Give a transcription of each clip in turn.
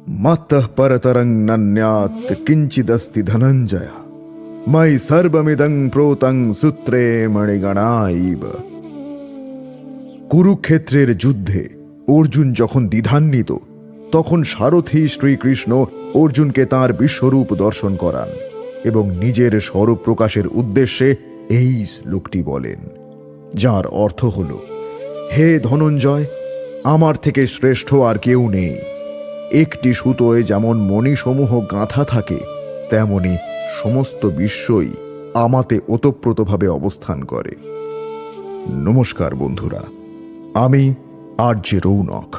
मत्तः परतरं नन्यात् किंचिदस्ति धनंजय मयि सर्वमिदं प्रोतं सूत्रे मणिगणाइव। কুরুক্ষেত্রের যুদ্ধে অর্জুন যখন দ্বিধান্বিত, তখন সারথী শ্রীকৃষ্ণ অর্জুনকে তাঁর বিশ্বরূপ দর্শন করান এবং নিজের স্বরূপ প্রকাশের উদ্দেশ্যে এই শ্লোকটি বলেন, যার অর্থ হল, হে ধনঞ্জয়, আমার থেকে শ্রেষ্ঠ আর কেউ নেই। একটি সুতোয় যেমন মণিসমূহ গাঁথা থাকে, তেমনি সমস্ত বিশ্বই আমাতে ওতপ্রোতভাবে অবস্থান করে। নমস্কার বন্ধুরা, আমি আরজে রৌনক,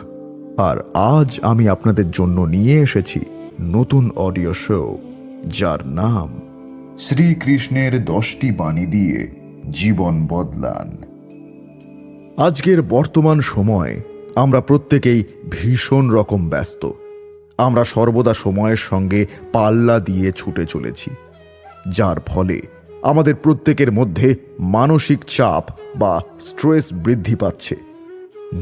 আর আজ আমি আপনাদের জন্য নিয়ে এসেছি নতুন অডিও শো, যার নাম শ্রীকৃষ্ণের 10টি বাণী দিয়ে জীবন বদলান। আজকের বর্তমান সময়ে আমরা প্রত্যেকেই ভীষণ রকম ব্যস্ত। আমরা সর্বদা সময়ের সঙ্গে পাল্লা দিয়ে ছুটে চলেছি, যার ফলে আমাদের প্রত্যেকের মধ্যে মানসিক চাপ বা স্ট্রেস বৃদ্ধি পাচ্ছে।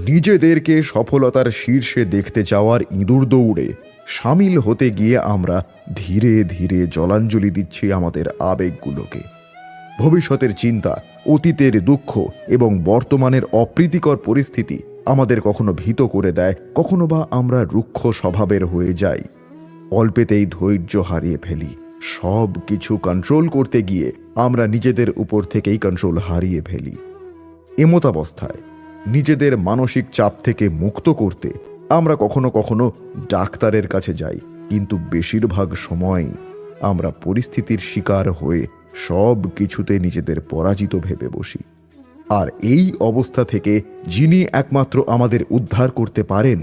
নিজেদেরকে সফলতার শীর্ষে দেখতে চাওয়ার ইঁদুর দৌড়ে সামিল হতে গিয়ে আমরা ধীরে ধীরে জলাঞ্জলি দিচ্ছি আমাদের আবেগগুলোকে। ভবিষ্যতের চিন্তা, অতীতের দুঃখ এবং বর্তমানের অপ্রীতিকর পরিস্থিতি আমাদের কখনো ভীত করে দেয়, কখনো বা আমরা রুক্ষ স্বভাবের হয়ে যাই। অল্পেতেই ধৈর্য হারিয়ে ফেলি। সব কিছু কন্ট্রোল করতে গিয়ে আমরা নিজেদের উপর থেকেই কন্ট্রোল হারিয়ে ফেলি। এমতাবস্থায় নিজেদের মানসিক চাপ থেকে মুক্ত করতে আমরা কখনো কখনো ডাক্তারের কাছে যাই, কিন্তু বেশিরভাগ সময়ই আমরা পরিস্থিতির শিকার হয়ে সব কিছুতে নিজেদের পরাজিত ভেবে বসি। আর এই অবস্থা থেকে যিনি একমাত্র আমাদের উদ্ধার করতে পারেন,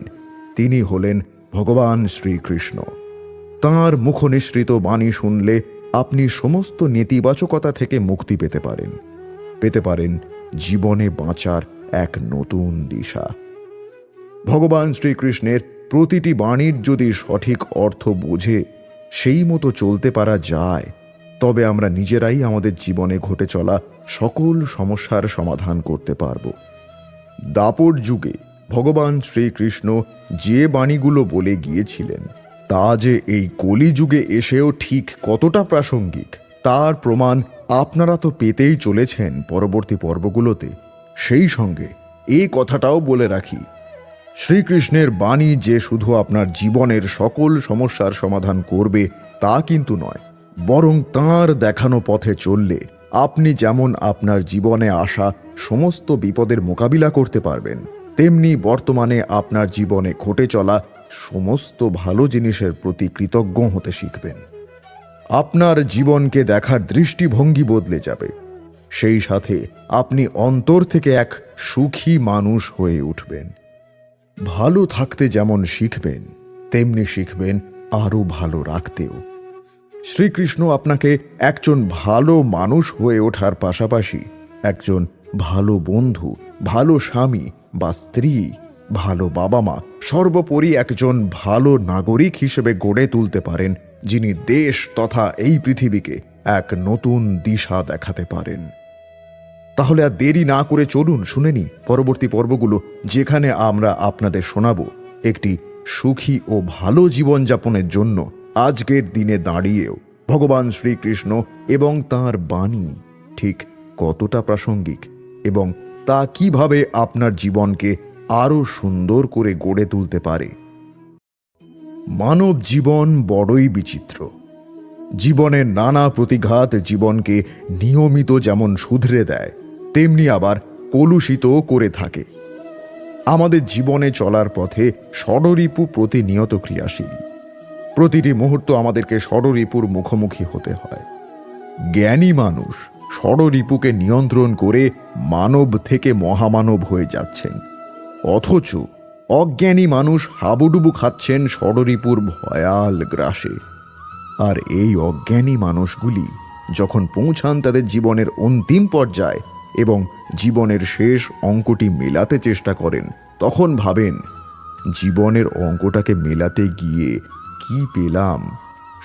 তিনি হলেন ভগবান শ্রীকৃষ্ণ। তাঁর মুখনিসৃত বাণী শুনলে আপনি সমস্ত নেতিবাচকতা থেকে মুক্তি পেতে পারেন জীবনে বাঁচার এক নতুন দিশা। ভগবান শ্রীকৃষ্ণের প্রতিটি বাণীর যদি সঠিক অর্থ বুঝে সেই মতো চলতে পারা যায়, তবে আমরা নিজেরাই আমাদের জীবনে ঘটে চলা সকল সমস্যার সমাধান করতে পারব। দাপর যুগে ভগবান শ্রীকৃষ্ণ যে বাণীগুলো বলে গিয়েছিলেন, তা যে এই কলিযুগে এসেও ঠিক কতটা প্রাসঙ্গিক তার প্রমাণ আপনারা তো পেতেই চলেছেন পরবর্তী পর্বগুলোতে। সেই সঙ্গে এই কথাটাও বলে রাখি, শ্রীকৃষ্ণের বাণী যে শুধু আপনার জীবনের সকল সমস্যার সমাধান করবে তা কিন্তু নয়, বরং তাঁর দেখানো পথে চললে আপনি যেমন আপনার জীবনে আসা সমস্ত বিপদের মোকাবিলা করতে পারবেন, তেমনি বর্তমানে আপনার জীবনে ঘটে চলা সমস্ত ভালো জিনিসের প্রতি কৃতজ্ঞ হতে শিখবেন। আপনার জীবনকে দেখার দৃষ্টিভঙ্গি বদলে যাবে। সেই সাথে আপনি অন্তর থেকে এক সুখী মানুষ হয়ে উঠবেন। ভালো থাকতে যেমন শিখবেন, তেমনি শিখবেন আরও ভালো রাখতেও। শ্রীকৃষ্ণ আপনাকে একজন ভালো মানুষ হয়ে ওঠার পাশাপাশি একজন ভালো বন্ধু, ভালো স্বামী বা স্ত্রী, ভালো বাবা মা, সর্বোপরি একজন ভালো নাগরিক হিসেবে গড়ে তুলতে পারেন, যিনি দেশ তথা এই পৃথিবীকে এক নতুন দিশা দেখাতে পারেন। তাহলে আর দেরি না করে চলুন শুনে নিই পরবর্তী পর্বগুলো, যেখানে আমরা আপনাদের শোনাবো একটি সুখী ও ভালো জীবনযাপনের জন্য আজকের দিনে দাঁড়িয়েও ভগবান শ্রীকৃষ্ণ এবং তাঁর বাণী ঠিক কতটা প্রাসঙ্গিক এবং তা কিভাবে আপনার জীবনকে আরও সুন্দর করে গড়ে তুলতে পারে। মানব জীবন বড়ই বিচিত্র। জীবনের নানা প্রতিঘাত জীবনকে নিয়মিত যেমন শুধরে দেয়, তেমনি আবার কলুষিত করে থাকে। আমাদের জীবনে চলার পথে ষড়রিপু প্রতিনিয়ত ক্রিয়াশীল। প্রতিটি মুহূর্ত আমাদেরকে ষড়রিপুর মুখোমুখি হতে হয়। জ্ঞানী মানুষ ষড়রিপুকে নিয়ন্ত্রণ করে মানব থেকে মহামানব হয়ে যাচ্ছেন, অথচ অজ্ঞানী মানুষ হাবুডুবু খাচ্ছেন ষড়রিপুর ভয়াল গ্রাসে। আর এই অজ্ঞানী মানুষগুলি যখন পৌঁছান তাদের জীবনের অন্তিম পর্যায়ে এবং জীবনের শেষ অঙ্কটি মেলাতে চেষ্টা করেন, তখন ভাবেন, জীবনের অঙ্কটাকে মেলাতে গিয়ে কি পেলাম,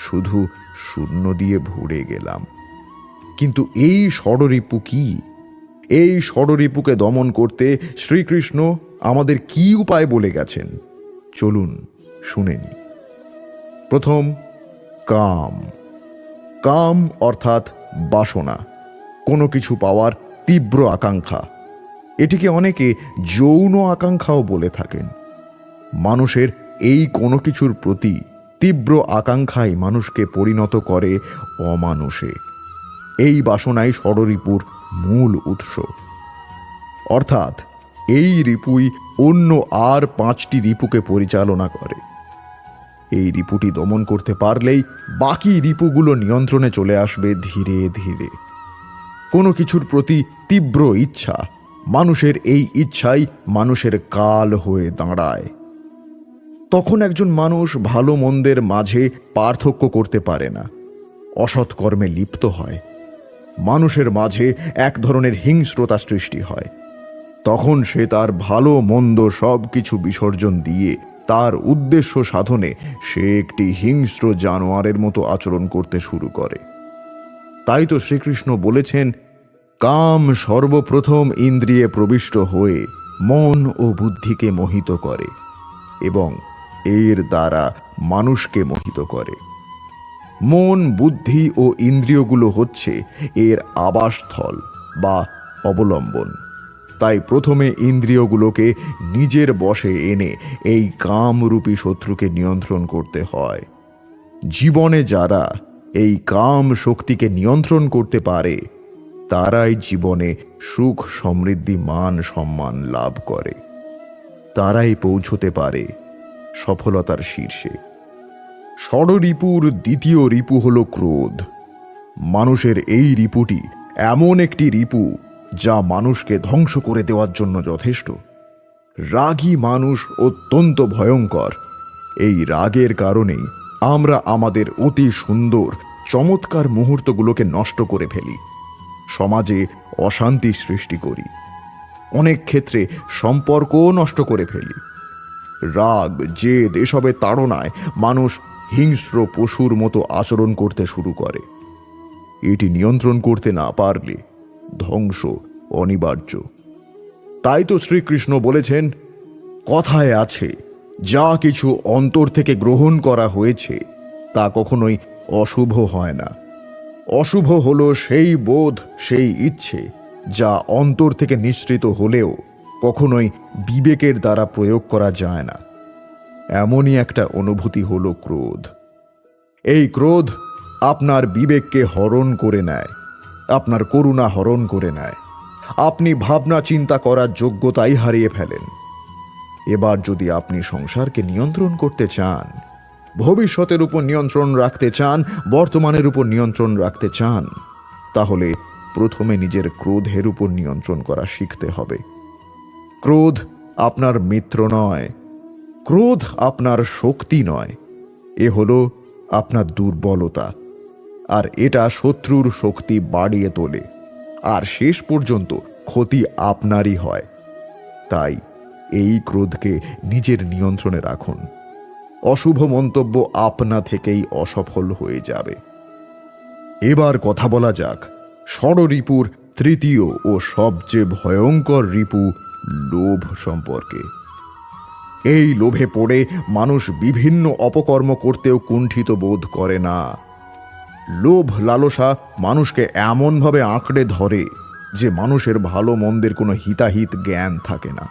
শুধু শূন্য দিয়ে ভরে গেলাম। কিন্তু এই ষড়রিপু কি? এই ষড়রিপুকে দমন করতে শ্রীকৃষ্ণ আমাদের কি উপায় বলে গেছেন, চলুন শুনে নিই। প্রথম, কাম। কাম অর্থাৎ বাসনা, কোনো কিছু পাওয়ার তীব্র আকাঙ্ক্ষা। এটিকে অনেকে যৌন আকাঙ্ক্ষাও বলে থাকেন। মানুষের এই কোনো কিছুর প্রতি তীব্র আকাঙ্ক্ষাই মানুষকে পরিণত করে অমানুষে। এই বাসনাই ষড়রিপুর মূল উৎস। অর্থাৎ এই রিপুই অন্য আর 5টি রিপুকে পরিচালনা করে। এই রিপুটি দমন করতে পারলেই বাকি রিপুগুলো নিয়ন্ত্রণে চলে আসবে ধীরে ধীরে। কোনো কিছুর প্রতি তীব্র ইচ্ছা, মানুষের এই ইচ্ছাই মানুষের কাল হয়ে দাঁড়ায়। তখন একজন মানুষ ভালো মন্দের মাঝে পার্থক্য করতে পারে না, অসৎ কর্মে লিপ্ত হয়। মানুষের মাঝে এক ধরনের হিংস্রতা সৃষ্টি হয়। তখন সে তার ভালো মন্দ সব কিছু বিসর্জন দিয়ে তার উদ্দেশ্য সাধনে সে একটি হিংস্র জানোয়ারের মতো আচরণ করতে শুরু করে। তাই তো শ্রীকৃষ্ণ বলেছেন, কাম সর্বপ্রথম ইন্দ্রিয়ে প্রবিষ্ট হয়ে মন ও বুদ্ধিকে মোহিত করে এবং এর দ্বারা মানুষকে মোহিত করে। মন, বুদ্ধি ও ইন্দ্রিয়গুলো হচ্ছে এর আবাসস্থল বা অবলম্বন। তাই প্রথমে ইন্দ্রিয়গুলোকে নিজের বশে এনে এই কামরূপী শত্রুকে নিয়ন্ত্রণ করতে হয়। জীবনে যারা এই কাম শক্তিকে নিয়ন্ত্রণ করতে পারে তারাই জীবনে সুখ, সমৃদ্ধি, মান, সম্মান লাভ করে। তারাই পৌঁছতে পারে সফলতার শীর্ষে। ষড়রিপুর দ্বিতীয় রিপু হল ক্রোধ। মানুষের এই রিপুটি এমন একটি রিপু যা মানুষকে ধ্বংস করে দেওয়ার জন্য যথেষ্ট। রাগী মানুষ অত্যন্ত ভয়ঙ্কর। এই রাগের কারণেই আমরা আমাদের অতি সুন্দর চমৎকার মুহূর্তগুলোকে নষ্ট করে ফেলি, সমাজে অশান্তি সৃষ্টি করি, অনেক ক্ষেত্রে সম্পর্কও নষ্ট করে ফেলি। রাগ, জেদ এসবের তাড়নায় মানুষ হিংস্র পশুর মতো আচরণ করতে শুরু করে। এটি নিয়ন্ত্রণ করতে না পারলে ধ্বংস অনিবার্য। তাই তো শ্রীকৃষ্ণ বলেছেন, কথায় আছে, যা কিছু অন্তর থেকে গ্রহণ করা হয়েছে তা কখনোই অশুভ হয় না। অশুভ হলো সেই বোধ, সেই ইচ্ছে যা অন্তর থেকে নিঃসৃত হলেও কখনোই বিবেকের দ্বারা প্রয়োগ করা যায় না। এমনই একটা অনুভূতি হলো ক্রোধ। এই ক্রোধ আপনার বিবেককে হরণ করে নেয়, আপনার করুণা হরণ করে নেয়। আপনি ভাবনা চিন্তা করার যোগ্যতাই হারিয়ে ফেলেন। এবার যদি আপনি সংসারকে নিয়ন্ত্রণ করতে চান, ভবিষ্যতের উপর নিয়ন্ত্রণ রাখতে চান, বর্তমানের উপর নিয়ন্ত্রণ রাখতে চান, তাহলে প্রথমে নিজের ক্রোধের উপর নিয়ন্ত্রণ করা শিখতে হবে। ক্রোধ আপনার মিত্র নয়, ক্রোধ আপনার শক্তি নয়, এ হলো আপনার দুর্বলতা। আর এটা শত্রুর শক্তি বাড়িয়ে তোলে, আর শেষ পর্যন্ত ক্ষতি আপনারই হয়। তাই এই ক্রোধকে নিজের নিয়ন্ত্রণে রাখুন। অশুভ মন্তব্য আপনা থেকেই অসফল হয়ে যাবে। এবার কথা বলা যাক ষড়রিপুর তৃতীয় ও সবচেয়ে ভয়ঙ্কর রিপু লোভ সম্পর্কে। এই লোভে পড়ে মানুষ বিভিন্ন অপকর্ম করতেও কুণ্ঠিত বোধ করে না। লোভ লালসা মানুষকে এমনভাবে আঁকড়ে ধরে যে মানুষের ভালো মন্দের কোনো হিতাহিত জ্ঞান থাকে না।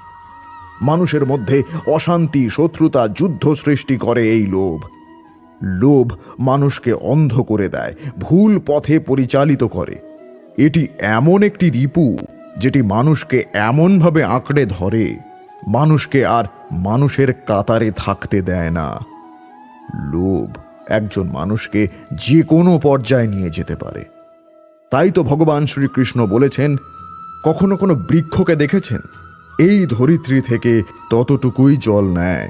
মানুষের মধ্যে অশান্তি, শত্রুতা, যুদ্ধ সৃষ্টি করে এই লোভ। লোভ মানুষকে অন্ধ করে দেয়, ভুল পথে পরিচালিত করে। এটি এমন একটি রিপু যেটি মানুষকে এমনভাবে আঁকড়ে ধরে, মানুষকে আর মানুষের কাতারে থাকতে দেয় না। লোভ একজন মানুষকে যে কোনো পর্যায়ে নিয়ে যেতে পারে। তাই তো ভগবান শ্রীকৃষ্ণ বলেছেন, কখনো কোনো বৃক্ষকে দেখেছেন? এই ধরিত্রী থেকে ততটুকুই জল নেয়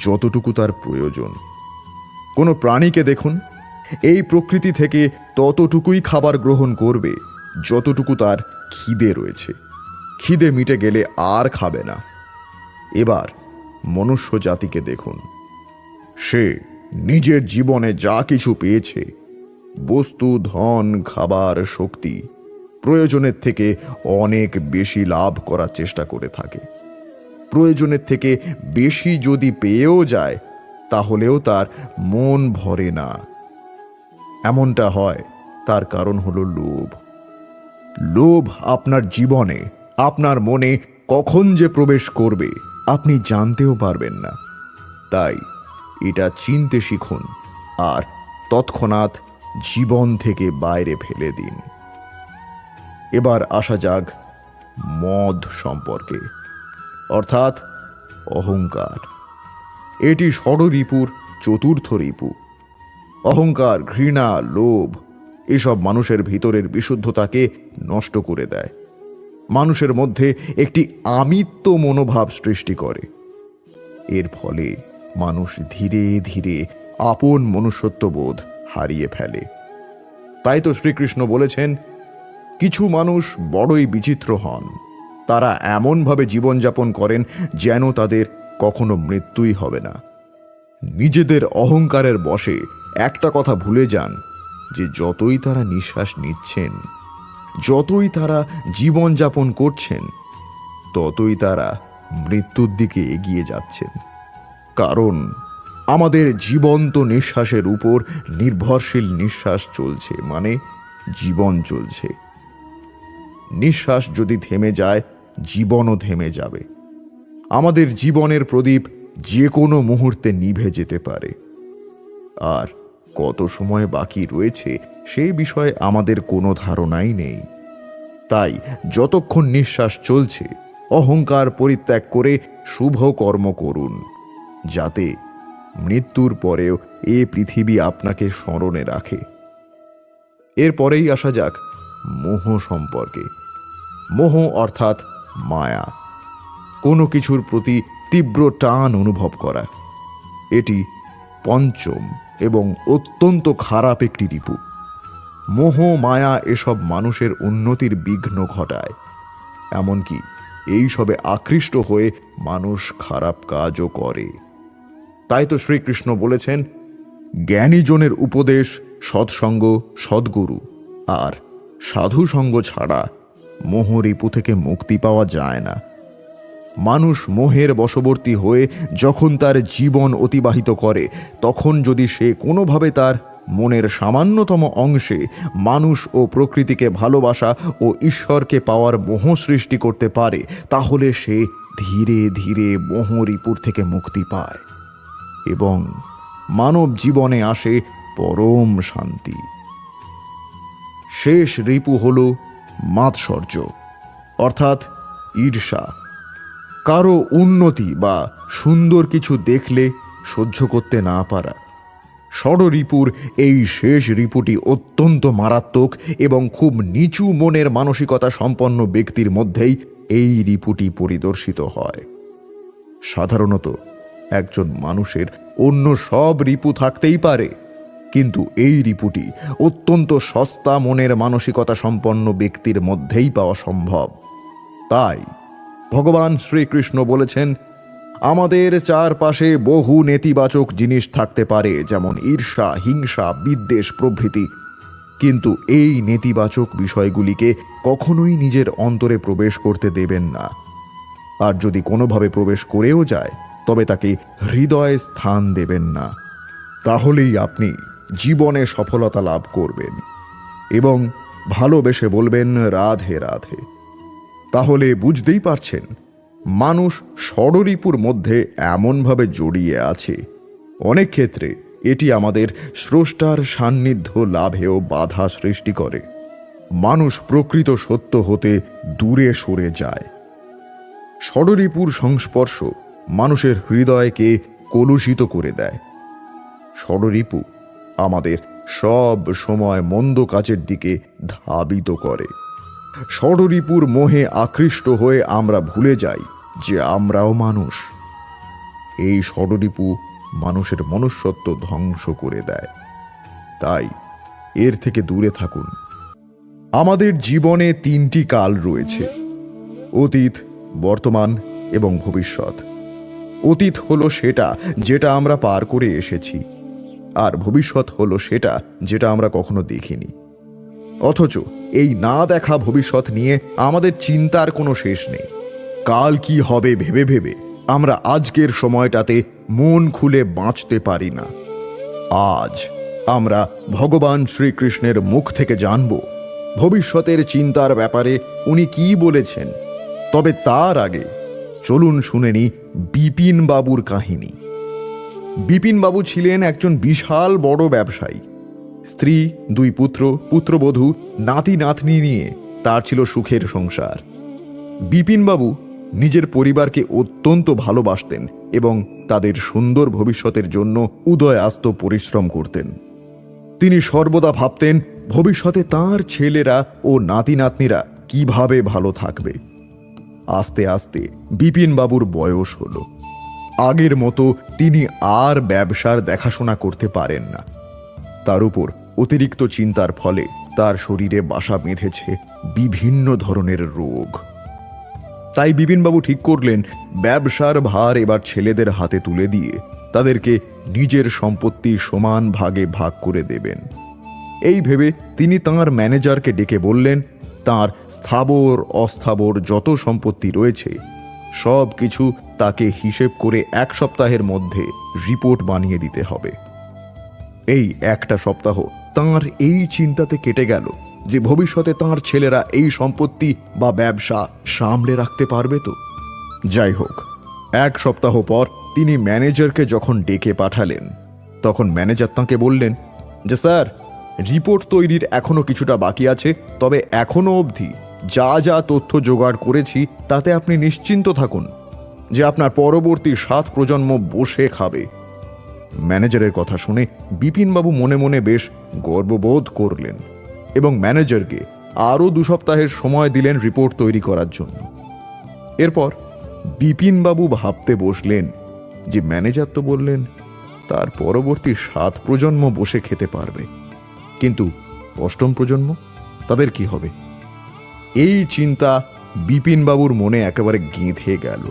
যতটুকু তার প্রয়োজন। কোনো প্রাণীকে দেখুন, এই প্রকৃতি থেকে ততটুকুই খাবার গ্রহণ করবে যতটুকু তার খিদে রয়েছে। খিদে মিটে গেলে আর খাবে না। এবার মনুষ্য জাতিকে দেখুন, সে নিজের জীবনে যা কিছু পেয়েছে, বস্তু, ধন, খাবার, শক্তি, প্রয়োজনের থেকে অনেক বেশি লাভ করার চেষ্টা করে থাকে। প্রয়োজনের থেকে বেশি যদি পেয়েও যায়, তাহলেও তার মন ভরে না। এমনটা হয় তার কারণ হলো লোভ। লোভ আপনার জীবনে, আপনার মনে কখন যে প্রবেশ করবে আপনি জানতেও পারবেন না। তাই এটা চিনতে শিখুন আর তৎক্ষণাৎ জীবন থেকে বাইরে ফেলে দিন। এবার আসা যাক মদ সম্পর্কে, অর্থাৎ অহংকার। এটি ষড়রিপুর চতুর্থ রিপু। অহংকার, ঘৃণা, লোভ এসব মানুষের ভিতরের বিশুদ্ধতাকে নষ্ট করে দেয়। মানুষের মধ্যে একটি আমিত্ব মনোভাব সৃষ্টি করে। এর ফলে মানুষ ধীরে ধীরে আপন মনুষ্যত্ববোধ হারিয়ে ফেলে। তাই তো শ্রীকৃষ্ণ বলেছেন, কিছু মানুষ বড়ই বিচিত্র হন। তারা এমনভাবে জীবনযাপন করেন যেন তাদের কখনো মৃত্যুই হবে না। নিজেদের অহংকারের বশে একটা কথা ভুলে যান যে যতই তারা নিঃশ্বাস নিচ্ছেন, যতই তারা জীবনযাপন করছেন, ততই তারা মৃত্যুর দিকে এগিয়ে যাচ্ছেন। কারণ আমাদের জীবন্ত নিঃশ্বাসের উপর নির্ভরশীল নিঃশ্বাস চলছে, মানে জীবন চলছে। নিঃশ্বাস যদি থেমে যায়, জীবনও থেমে যাবে। আমাদের জীবনের প্রদীপ যে কোনো মুহূর্তে নিভে যেতে পারে। আর কত সময় বাকি রয়েছে সেই বিষয়ে আমাদের কোনো ধারণাই নেই। তাই যতক্ষণ নিঃশ্বাস চলছে অহংকার পরিত্যাগ করে শুভ কর্ম করুন, যাতে মৃত্যুর পরেও এ পৃথিবী আপনাকে স্মরণে রাখে। এরপরেই আসা যাক মোহ সম্পর্কে। মোহ অর্থাৎ মায়া, কোনো কিছুর প্রতি তীব্র টান অনুভব করা। এটি পঞ্চম এবং অত্যন্ত খারাপ একটি রিপু। মোহ মায়া এসব মানুষের উন্নতির বিঘ্ন ঘটায়। এমনকি এই সবে আকৃষ্ট হয়ে মানুষ খারাপ কাজও করে। তাই তো শ্রীকৃষ্ণ বলেছেন, জ্ঞানীজনের উপদেশ, সৎসঙ্গ, সদ্গুরু আর সাধু সঙ্গ ছাড়া মোহ রিপু থেকে মুক্তি পাওয়া যায় না। মানুষ মোহের বশবর্তী হয়ে যখন তার জীবন অতিবাহিত করে, তখন যদি সে কোনোভাবে তার মনের সামান্যতম অংশে মানুষ ও প্রকৃতিকে ভালোবাসা ও ঈশ্বরকে পাওয়ার মোহ সৃষ্টি করতে পারে, তাহলে সে ধীরে ধীরে মোহ রিপুর থেকে মুক্তি পায় এবং মানব জীবনে আসে পরম শান্তি। শেষ রিপু হল মাৎসর্য, অর্থাৎ ঈর্ষা। কারো উন্নতি বা সুন্দর কিছু দেখলে সহ্য করতে না পারা। ষড়রিপুর এই শেষ রিপুটি অত্যন্ত মারাত্মক এবং খুব নিচু মনের মানসিকতা সম্পন্ন ব্যক্তির মধ্যেই এই রিপুটি পরিদর্শিত হয়। সাধারণত একজন মানুষের অন্য সব রিপু থাকতেই পারে, কিন্তু এই রিপুটি অত্যন্ত সস্তা মনের মানসিকতা সম্পন্ন ব্যক্তির মধ্যেই পাওয়া সম্ভব। তাই ভগবান শ্রীকৃষ্ণ বলেছেন, আমাদের চারপাশে বহু নেতিবাচক জিনিস থাকতে পারে, যেমন ঈর্ষা, হিংসা, বিদ্বেষ প্রভৃতি। কিন্তু এই নেতিবাচক বিষয়গুলিকে কখনোই নিজের অন্তরে প্রবেশ করতে দেবেন না। আর যদি কোনোভাবে প্রবেশ করেও যায়, তবে তাকে হৃদয়ে স্থান দেবেন না। তাহলেই আপনি জীবনে সফলতা লাভ করবেন এবং ভালোবেসে বলবেন, রাধে রাধে। তাহলে বুঝতেই পারছেন, মানুষ ষড়রিপুর মধ্যে এমনভাবে জড়িয়ে আছে, অনেক ক্ষেত্রে এটি আমাদের স্রষ্টার সান্নিধ্য লাভেও বাধা সৃষ্টি করে। মানুষ প্রকৃত সত্য হতে দূরে সরে যায়। ষড়রিপুর সংস্পর্শ মানুষের হৃদয়কে কলুষিত করে দেয়। ষড়রিপু আমাদের সব সময় মন্দ কাজের দিকে ধাবিত করে। ষড়রিপুর মোহে আকৃষ্ট হয়ে আমরা ভুলে যাই যে আমরাও মানুষ। এই ষড়রিপু মানুষের মনুষ্যত্ব ধ্বংস করে দেয়। তাই এর থেকে দূরে থাকুন। আমাদের জীবনে তিনটি কাল রয়েছে: অতীত, বর্তমান এবং ভবিষ্যৎ। অতীত হলো সেটা যেটা আমরা পার করে এসেছি, আর ভবিষ্যৎ হলো সেটা যেটা আমরা কখনো দেখিনি। অথচ এই না দেখা ভবিষ্যৎ নিয়ে আমাদের চিন্তার কোনো শেষ নেই। কাল কি হবে ভেবে ভেবে আমরা আজকের সময়টাতে মন খুলে বাঁচতে পারি না। আজ আমরা ভগবান শ্রীকৃষ্ণের মুখ থেকে জানব ভবিষ্যতের চিন্তার ব্যাপারে উনি কি বলেছেন। তবে তার আগে চলুন শুনে নিই বিপিন বাবুর কাহিনী। বিপিন বাবু ছিলেন একজন বিশাল বড় ব্যবসায়ী। স্ত্রী, 2 পুত্র, পুত্রবধূ, নাতি নাতনি নিয়ে তার ছিল সুখের সংসার। বিপিন বাবু নিজের পরিবারকে অত্যন্ত ভালোবাসতেন এবং তাদের সুন্দর ভবিষ্যতের জন্য উদয়াস্ত পরিশ্রম করতেন। তিনি সর্বদা ভাবতেন ভবিষ্যতে তার ছেলেরা ও নাতি নাতনিরা কিভাবে ভালো থাকবে। আস্তে আস্তে বিপিন বাবুর বয়স হলো। আগের মতো তিনি আর ব্যবসার দেখাশোনা করতে পারেন না। তার উপর অতিরিক্ত চিন্তার ফলে তার শরীরে বাসা বেঁধেছে বিভিন্ন ধরনের রোগ। তাই বিপিনবাবু ঠিক করলেন ব্যবসার ভার এবার ছেলেদের হাতে তুলে দিয়ে তাদেরকে নিজের সম্পত্তি সমান ভাগে ভাগ করে দেবেন। এই ভেবে তিনি তাঁর ম্যানেজারকে ডেকে বললেন তাঁর স্থাবর অস্থাবর যত সম্পত্তি রয়েছে সব কিছু তাকে হিসেব করে 1 সপ্তাহের মধ্যে রিপোর্ট বানিয়ে দিতে হবে। এই একটা সপ্তাহ তাঁর এই চিন্তাতে কেটে গেল যে ভবিষ্যতে তাঁর ছেলেরা এই সম্পত্তি বা ব্যবসা সামলে রাখতে পারবে তো। যাই হোক, 1 সপ্তাহ পর তিনি ম্যানেজারকে যখন ডেকে পাঠালেন তখন ম্যানেজার তাঁকে বললেন যে স্যার, রিপোর্ট তৈরির এখনো কিছুটা বাকি আছে, তবে এখনো অবধি যা যা তথ্য জোগাড় করেছি তাতে আপনি নিশ্চিন্ত থাকুন যে আপনার পরবর্তী 7 প্রজন্ম বসে খাবে। ম্যানেজারের কথা শুনে বিপিনবাবু মনে মনে বেশ গর্ববোধ করলেন এবং ম্যানেজারকে আরও 2 সপ্তাহের সময় দিলেন রিপোর্ট তৈরি করার জন্য। এরপর বিপিনবাবু ভাবতে বসলেন যে ম্যানেজার তো বললেন তার পরবর্তী 7 প্রজন্ম বসে খেতে পারবে, কিন্তু 8ম প্রজন্ম তাদের কি হবে? এই চিন্তা বিপিনবাবুর মনে একেবারে গেঁথে গেল।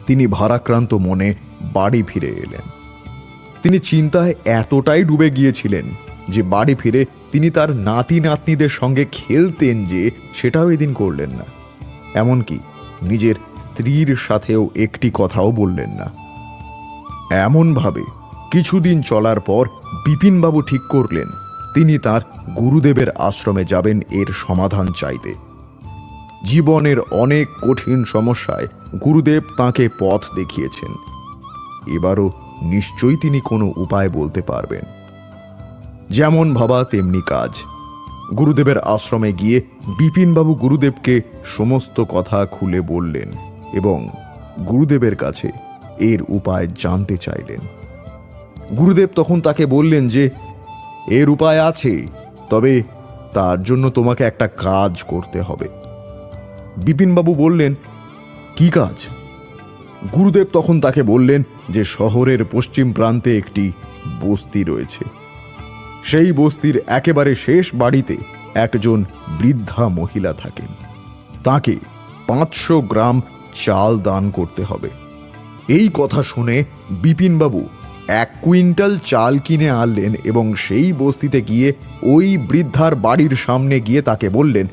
তিনি ভারাক্রান্ত মনে বাড়ি ফিরে এলেন। তিনি চিন্তায় এতটাই ডুবে গিয়েছিলেন যে বাড়ি ফিরে তিনি তার নাতি নাতনিদের সঙ্গে খেলতেন যে সেটাও এদিন করলেন না। এমনকি নিজের স্ত্রীর সাথেও একটি কথাও বললেন না। এমনভাবে কিছুদিন চলার পর বিপিনবাবু ঠিক করলেন তিনি তার গুরুদেবের আশ্রমে যাবেন এর সমাধান চাইতে। জীবনের অনেক কঠিন সমস্যায় গুরুদেব তাঁকে পথ দেখিয়েছেন। এবারও নিশ্চয়ই তিনি কোনো উপায় বলতে পারবেন। যেমন ভাবা তেমনি কাজ। গুরুদেবের আশ্রমে গিয়ে বিপিনবাবু গুরুদেবকে সমস্ত কথা খুলে বললেন এবং গুরুদেবের কাছে এর উপায় জানতে চাইলেন। গুরুদেব তখন তাকে বললেন যে এর উপায় আছে, তবে তার জন্য তোমাকে একটা কাজ করতে হবে। বিপিনবাবু বললেন কি কাজ? গুরুদেব তখন তাকে বললেন যে শহরের পশ্চিম প্রান্তে একটি বস্তি রয়েছে। সেই বস্তির একেবারে শেষ বাড়িতে একজন বৃদ্ধা মহিলা থাকেন। তাকে 500 গ্রাম চাল দান করতে হবে। এই কথা শুনে বিপিনবাবু 1 কুইন্টাল চাল কিনে আনলেন এবং সেই বস্তিতে গিয়ে ওই বৃদ্ধার বাড়ির সামনে গিয়ে তাকে বললেন,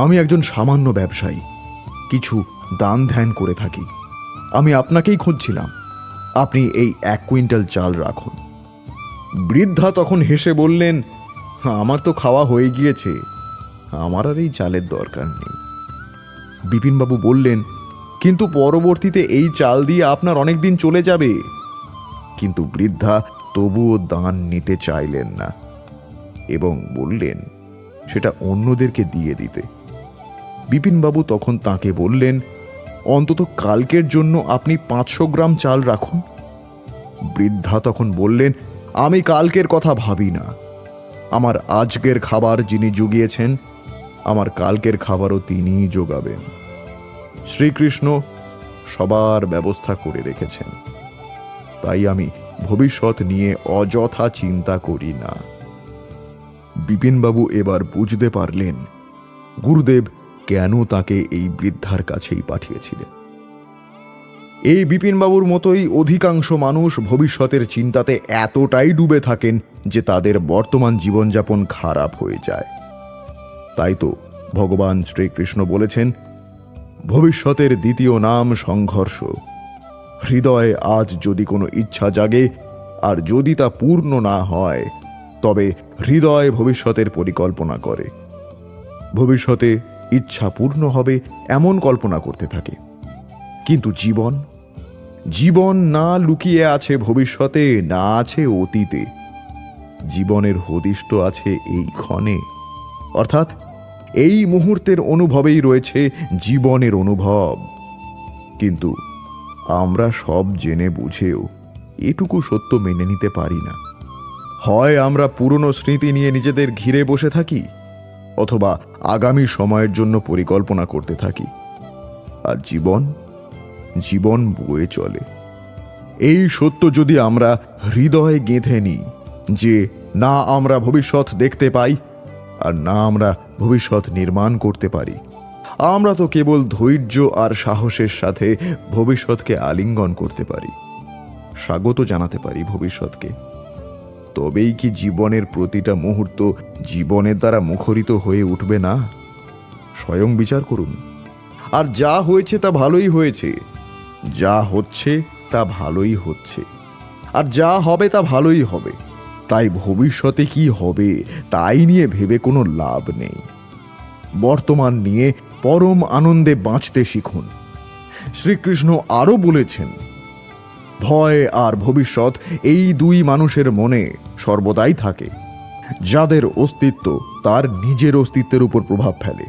আমি একজন সামান্য ব্যবসায়ী, কিছু দান ধ্যান করে থাকি। আমি আপনাকেই খুঁজছিলাম, আপনি এই 1 কুইন্টাল চাল রাখুন। বৃদ্ধা তখন হেসে বললেন, আমার তো খাওয়া হয়ে গিয়েছে, আমার আর এই চালের দরকার নেই। বিপিনবাবু বললেন, কিন্তু পরবর্তীতে এই চাল দিয়ে আপনার অনেক দিন চলে যাবে। কিন্তু বৃদ্ধা তবুও দান নিতে চাইলেন না এবং বললেন সেটা অন্যদেরকে দিয়ে দিতে। বিপিনবাবু তখন তাকে বললেন, অন্তত কালকের জন্য আপনি 500 গ্রাম চাল রাখুন। বৃদ্ধা তখন বললেন, আমি কালকের কথা ভাবি না। আমার আজকের খাবার যিনি জুগিয়েছেন, আমার কালকের খাবারও তিনিই যোগাবেন। শ্রীকৃষ্ণ সবার ব্যবস্থা করে রেখেছেন, তাই আমি ভবিষ্যৎ নিয়ে অযথা চিন্তা করি না। বিপিনবাবু এবার বুঝতে পারলেন গুরুদেব কেন তাকে এই বৃদ্ধার কাছেই পাঠিয়েছিলেন। এই বিপিনবাবুর মতোই অধিকাংশ মানুষ ভবিষ্যতের চিন্তাতে এতটাই ডুবে থাকেন যে তাদের বর্তমান জীবনযাপন খারাপ হয়ে যায়। তাই তো ভগবান শ্রীকৃষ্ণ বলেছেন, ভবিষ্যতের দ্বিতীয় নাম সংঘর্ষ। হৃদয়ে আজ যদি কোনো ইচ্ছা জাগে, আর যদি তা পূর্ণ না হয়, তবে হৃদয় ভবিষ্যতের পরিকল্পনা করে। ভবিষ্যতে ইচ্ছা পূর্ণ হবে এমন কল্পনা করতে থাকে। কিন্তু জীবন জীবন না লুকিয়ে আছে ভবিষ্যতে, না আছে অতীতে। জীবনের হদিশ তো আছে এই ক্ষণে, অর্থাৎ এই মুহূর্তের অনুভবেই রয়েছে জীবনের অনুভব। কিন্তু আমরা সব জেনে বুঝেও এটুকু সত্য মেনে নিতে পারি না। হয় আমরা পুরনো স্মৃতি নিয়ে নিজেদের ঘিরে বসে থাকি, অথবা আগামী সময়ের জন্য পরিকল্পনা করতে থাকি। আর জীবন জীবন বয়ে চলে। এই সত্য যদি আমরা হৃদয়ে গেঁথে নিই যে না আমরা ভবিষ্যৎ দেখতে পাই, আর না আমরা ভবিষ্যৎ নির্মাণ করতে পারি, আমরা তো কেবল ধৈর্য আর সাহসের সাথে ভবিষ্যৎকে আলিঙ্গন করতে পারি, স্বাগত জানাতে পারি ভবিষ্যৎকে। তবেই কি জীবনের প্রতিটা মুহূর্ত জীবনের দ্বারা মুখরিত হয়ে উঠবে না? স্বয়ং বিচার করুন। আর যা হয়েছে তা ভালোই হয়েছে, যা হচ্ছে তা ভালোই হচ্ছে, আর যা হবে তা ভালোই হবে। তাই ভবিষ্যতে কি হবে তাই নিয়ে ভেবে কোনো লাভ নেই। বর্তমান নিয়ে পরম আনন্দে বাঁচতে শিখুন। শ্রীকৃষ্ণ আরও বলেছেন, ভয় আর ভবিষ্যৎ এই দুই মানুষের মনে সর্বদাই থাকে, যাদের অস্তিত্ব তার নিজের অস্তিত্বের উপর প্রভাব ফেলে।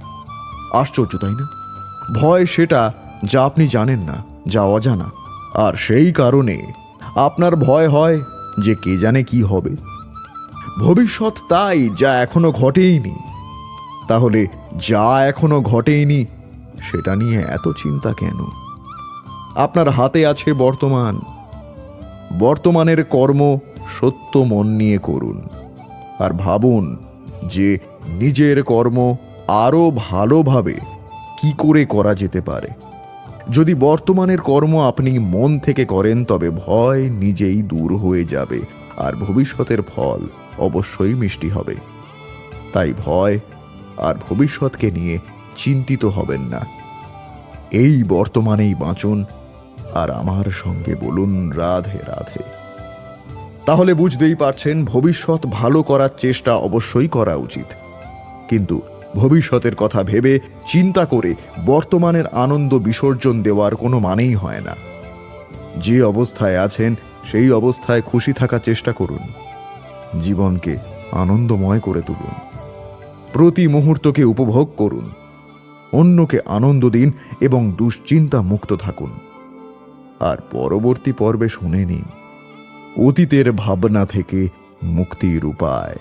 আশ্চর্য, তাই না? ভয় সেটা যা আপনি জানেন না, যা অজানা, আর সেই কারণে আপনার ভয় হয় যে কে জানে কি হবে। ভবিষ্যৎ তাই যা এখনো ঘটেইনি। তাহলে যা এখনো ঘটেইনি সেটা নিয়ে এত চিন্তা কেন? আপনার হাতে আছে বর্তমান। বর্তমানের কর্ম সত্য মন নিয়ে করুন, আর ভাবুন যে নিজের কর্ম আরও ভালোভাবে কি করে করা যেতে পারে। যদি বর্তমানের কর্ম আপনি মন থেকে করেন, তবে ভয় নিজেই দূর হয়ে যাবে, আর ভবিষ্যতের ফল অবশ্যই মিষ্টি হবে। তাই ভয় আর ভবিষ্যৎকে নিয়ে চিন্তিত হবেন না। এই বর্তমানেই বাঁচুন, আর আমার সঙ্গে বলুন রাধে রাধে। তাহলে বুঝতেই পারছেন, ভবিষ্যৎ ভালো করার চেষ্টা অবশ্যই করা উচিত, কিন্তু ভবিষ্যতের কথা ভেবে চিন্তা করে বর্তমানের আনন্দ বিসর্জন দেওয়ার কোনো মানেই হয় না। যে অবস্থায় আছেন সেই অবস্থায় খুশি থাকার চেষ্টা করুন। জীবনকে আনন্দময় করে তুলুন। প্রতি মুহূর্তকে উপভোগ করুন। অন্যকে আনন্দ দিন এবং দুশ্চিন্তা মুক্ত থাকুন। আর পরবর্তী পর্বে শুনে নিন অতীতের ভাবনা থেকে মুক্তির উপায়।